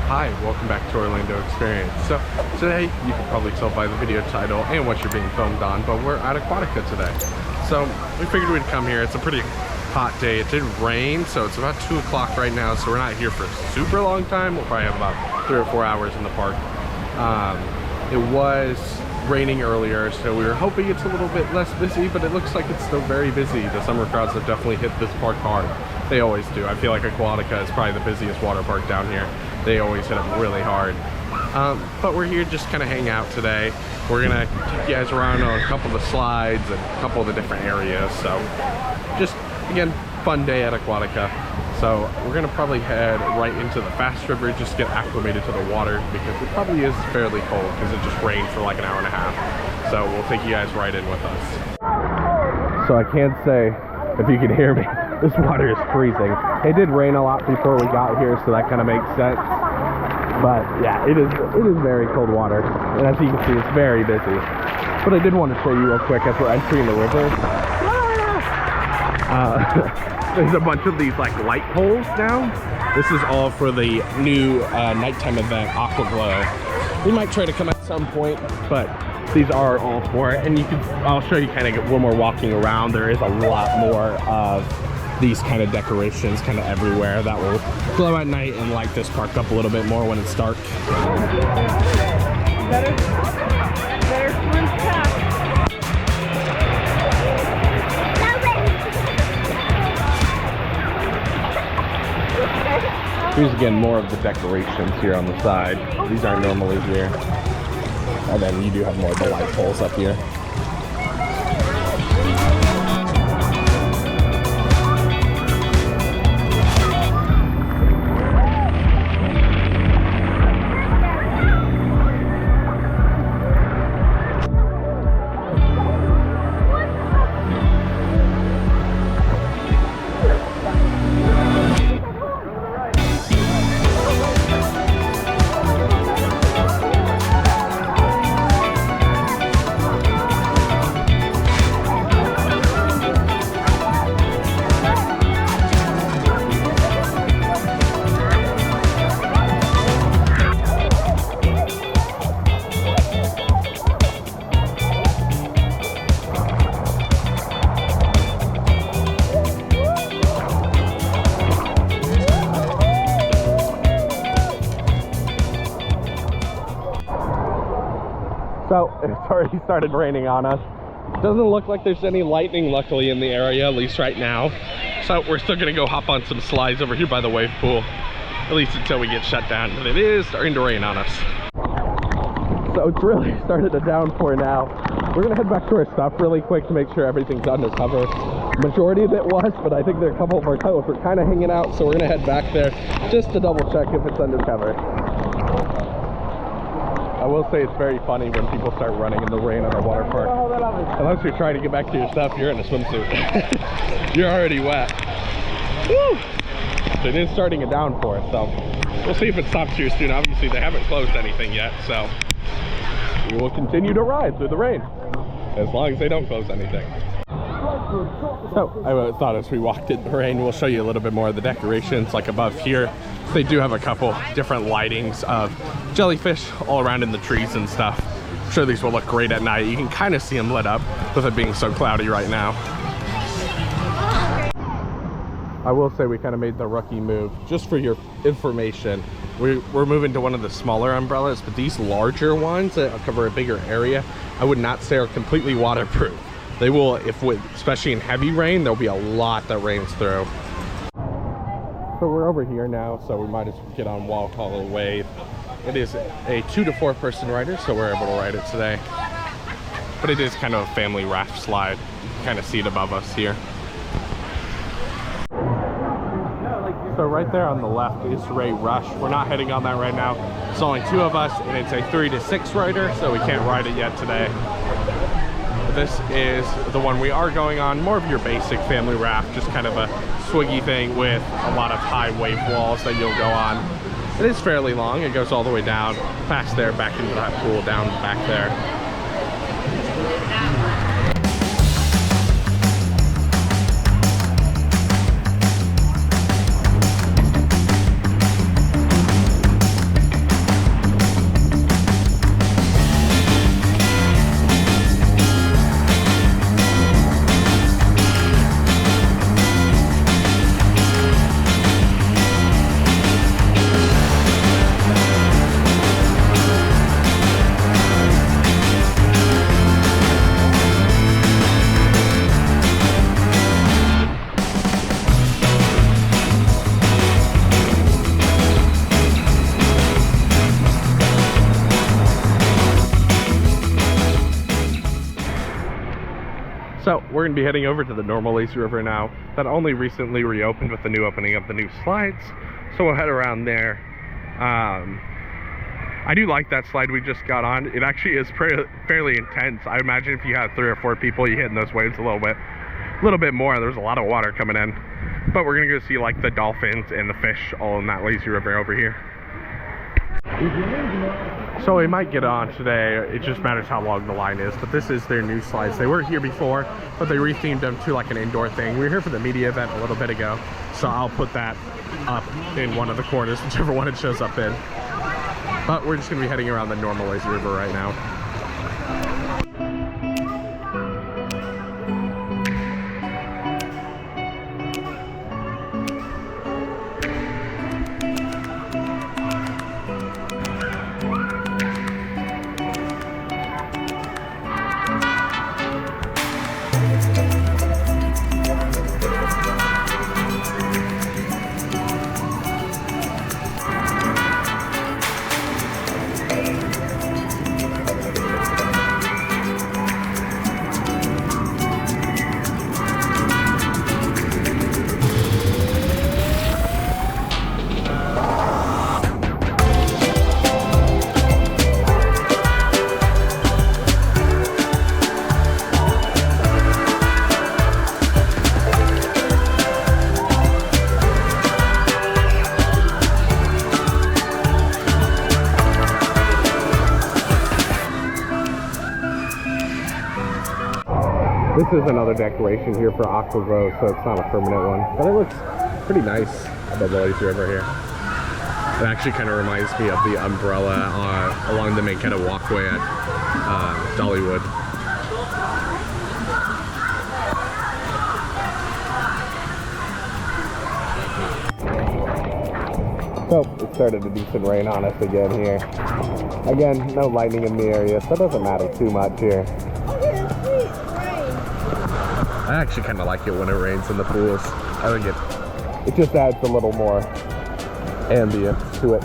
Hi, welcome back to Orlando Experience. So today, you can probably tell by the video title and what you're being filmed on, but we're at Aquatica today. So we figured we'd come here. It's a pretty hot day. It did rain, so it's about 2 o'clock right now, so we're not here for a super long time. We'll probably have about 3 or 4 hours in the park. It was raining earlier, so we were hoping it's a little bit less busy, but it looks like it's still very busy. The summer crowds have definitely hit this park hard. They always do. I feel like Aquatica is probably the busiest water park down here. They always hit them really hard. But we're here just kind of hang out today. We're gonna take you guys around on a couple of the slides and a couple of the different areas. So just, again, fun day at Aquatica. So we're gonna probably head right into the fast river, just get acclimated to the water because it probably is fairly cold because it just rained for like an hour and a half. So we'll take you guys right in with us. So I can't say if you can hear me. This water is freezing. It did rain a lot before we got here, so that kind of makes sense. But yeah, it is very cold water. And as you can see, it's very busy. But I did want to show you real quick as we're entering the river. There's a bunch of these like light poles now. This is all for the new nighttime event, Aqua Glow. We might try to come at some point, but these are all for it. And I'll show you kind of when we're walking around. There is a lot more of these kind of decorations kind of everywhere that will glow at night and light this park up a little bit more when it's dark. Better swim fast. Here's again more of the decorations here on the side. These aren't normally here. And then you do have more of the light poles up here. So it's already started raining on us. Doesn't look like there's any lightning luckily in the area, at least right now. So we're still gonna go hop on some slides over here by the wave pool, at least until we get shut down. But it is starting to rain on us. So it's really started to downpour now. We're gonna head back to our stuff really quick to make sure everything's under cover. Majority of it was, but I think there are a couple of our toes were kind of hanging out, so we're gonna head back there just to double check if it's under cover. I will say it's very funny when people start running in the rain at our water park. Unless you're trying to get back to your stuff, you're in a swimsuit. You're already wet. Woo! So it is starting a downpour, so we'll see if it stops here soon. Obviously they haven't closed anything yet, so we will continue to ride through the rain as long as they don't close anything. So I thought as we walked in the rain, we'll show you a little bit more of the decorations. Like above here, they do have a couple different lightings of jellyfish all around in the trees and stuff. I'm sure these will look great at night. You can kind of see them lit up with it being so cloudy right now. I will say we kind of made the rookie move. Just for your information, we're moving to one of the smaller umbrellas, but these larger ones that cover a bigger area, I would not say are completely waterproof. They will, especially in heavy rain, there'll be a lot that rains through. So we're over here now, so we might as well get on Walhalla Wave. It is a 2 to 4 person rider, so we're able to ride it today. But it is kind of a family raft slide. You can kind of see it above us here. So right there on the left is Ray Rush. We're not heading on that right now. It's only 2 of us, and it's a 3 to 6 rider, so we can't ride it yet today. This is the one we are going on, more of your basic family raft, just kind of a swiggy thing with a lot of high wave walls that you'll go on. It is fairly long. It goes all the way down past there, back into that pool down back there. So we're going to be heading over to the normal lazy river now that only recently reopened with the new opening of the new slides. So we'll head around there. I do like that slide we just got on. It actually is fairly intense. I imagine if you have 3 or 4 people, you hitting those waves a little bit more. There's a lot of water coming in. But we're going to go see like the dolphins and the fish all in that lazy river over here. So we might get on today, it just matters how long the line is, but this is their new slides. They were here before, but they rethemed them to like an indoor thing. We were here for the media event a little bit ago, so I'll put that up in one of the corners, whichever one it shows up in. But we're just going to be heading around the normal lazy river right now. This is another decoration here for Aqua Row, so it's not a permanent one, but it looks pretty nice above the lazy river here. It actually kind of reminds me of the umbrella along the Mankato walkway at Dollywood. So it started a decent rain on us again here. Again, no lightning in the area, so it doesn't matter too much here. I actually kind of like it when it rains in the pools. I think it just adds a little more ambience to it.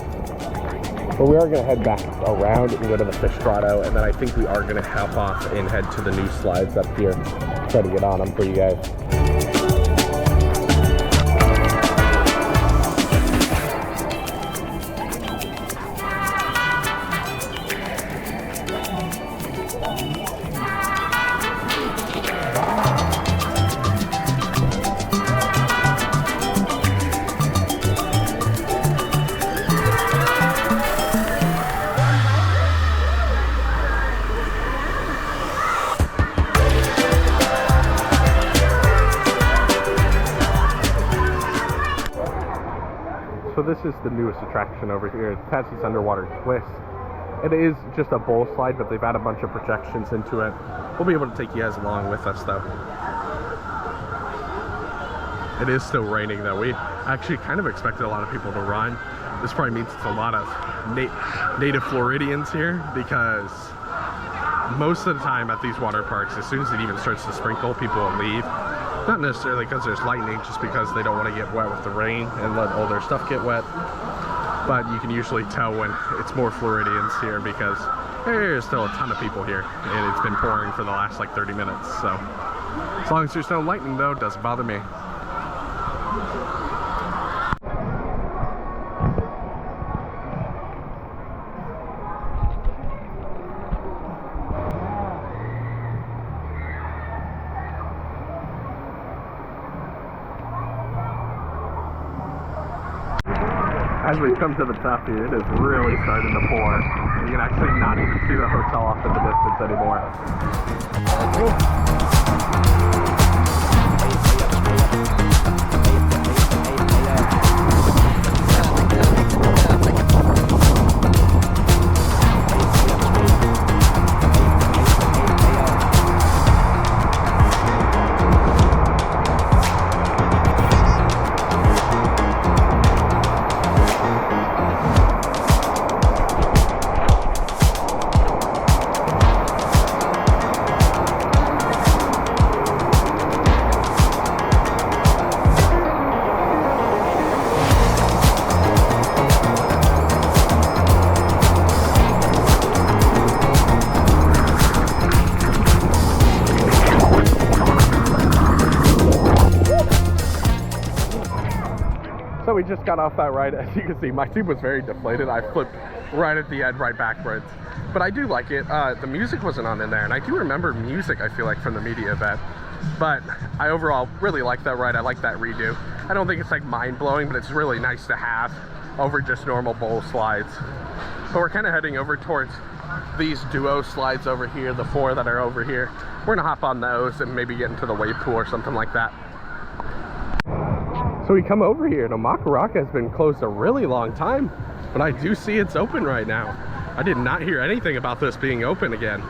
But we are going to head back around and go to the fish grotto, and then I think we are going to hop off and head to the new slides up here. Try to get on them for you guys. So this is the newest attraction over here, Tassie's Underwater Twist. It is just a bowl slide, but they've added a bunch of projections into it. We'll be able to take you guys along with us though. It is still raining though. We actually kind of expected a lot of people to run. This probably means it's a lot of native Floridians here, because most of the time at these water parks, as soon as it even starts to sprinkle, people will leave. Not necessarily because there's lightning, just because they don't want to get wet with the rain and let all their stuff get wet. But you can usually tell when it's more Floridians here, because there's still a ton of people here, and it's been pouring for the last like 30 minutes. So as long as there's no lightning though, it doesn't bother me. As we come to the top here, it is really starting to pour. You can actually not even see the hotel off in the distance anymore. we just got off that ride. As you can see, my tube was very deflated. I flipped right at the end, right backwards. But I do like it. The music wasn't on in there, and I do remember music, I feel like, from the media event. But I overall really like that ride. I like that redo. I don't think it's like mind-blowing, but it's really nice to have over just normal bowl slides. But we're kind of heading over towards these duo slides over here, the 4 that are over here. We're gonna hop on those and maybe get into the wave pool or something like that. So we come over here, and Omaka Rocka has been closed a really long time, but I do see it's open right now. I did not hear anything about this being open again,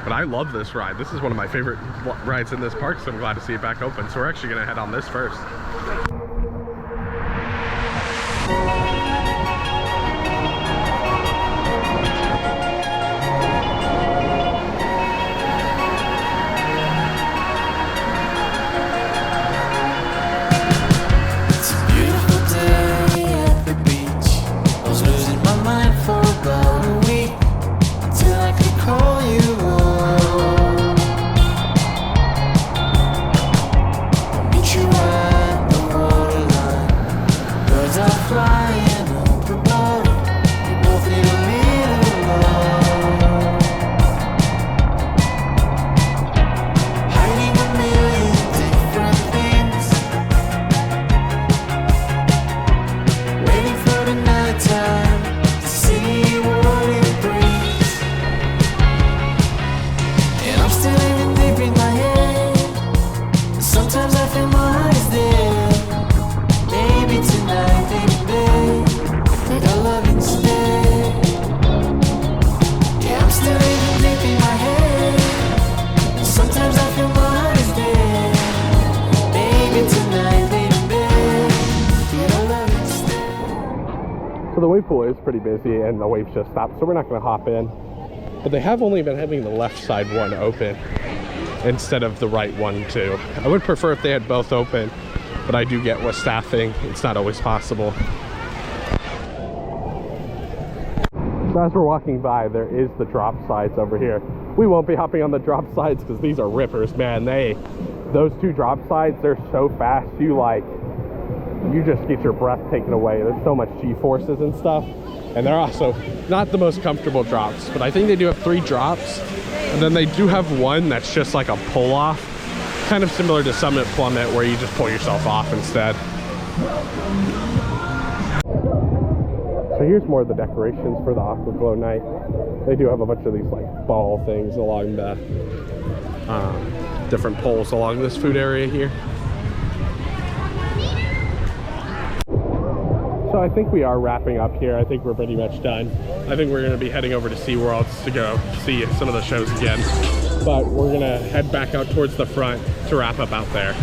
but I love this ride. This is one of my favorite rides in this park, so I'm glad to see it back open. So we're actually gonna head on this first. The wave pool is pretty busy and the waves just stopped, so we're not going to hop in. But they have only been having the left side one open instead of the right one too. I would prefer if they had both open, but I do get with staffing, it's not always possible. So as we're walking by, there is the drop sides over here. We won't be hopping on the drop sides because these are rippers, man. Those 2 drop sides, they're so fast, you just get your breath taken away. There's so much G-forces and stuff. And they're also not the most comfortable drops, but I think they do have 3 drops. And then they do have one that's just like a pull-off, kind of similar to Summit Plummet, where you just pull yourself off instead. So here's more of the decorations for the Aqua Glow night. They do have a bunch of these like ball things along the different poles along this food area here. So I think we are wrapping up here. I think we're pretty much done. I think we're gonna be heading over to SeaWorld to go see some of the shows again. But we're gonna head back out towards the front to wrap up out there.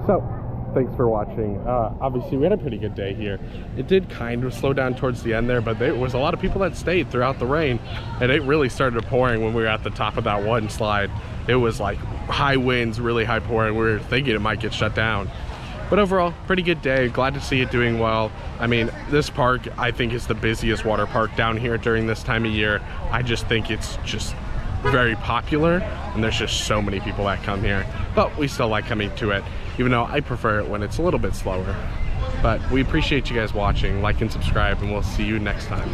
So, thanks for watching. Obviously we had a pretty good day here. It did kind of slow down towards the end there, but there was a lot of people that stayed throughout the rain. And it really started pouring when we were at the top of that one slide. It was like high winds, really high pouring. We were thinking it might get shut down. But overall, pretty good day. Glad to see it doing well. I mean, this park, I think, is the busiest water park down here during this time of year. I just think it's just very popular, and there's just so many people that come here. But we still like coming to it, even though I prefer it when it's a little bit slower. But we appreciate you guys watching. Like and subscribe, and we'll see you next time.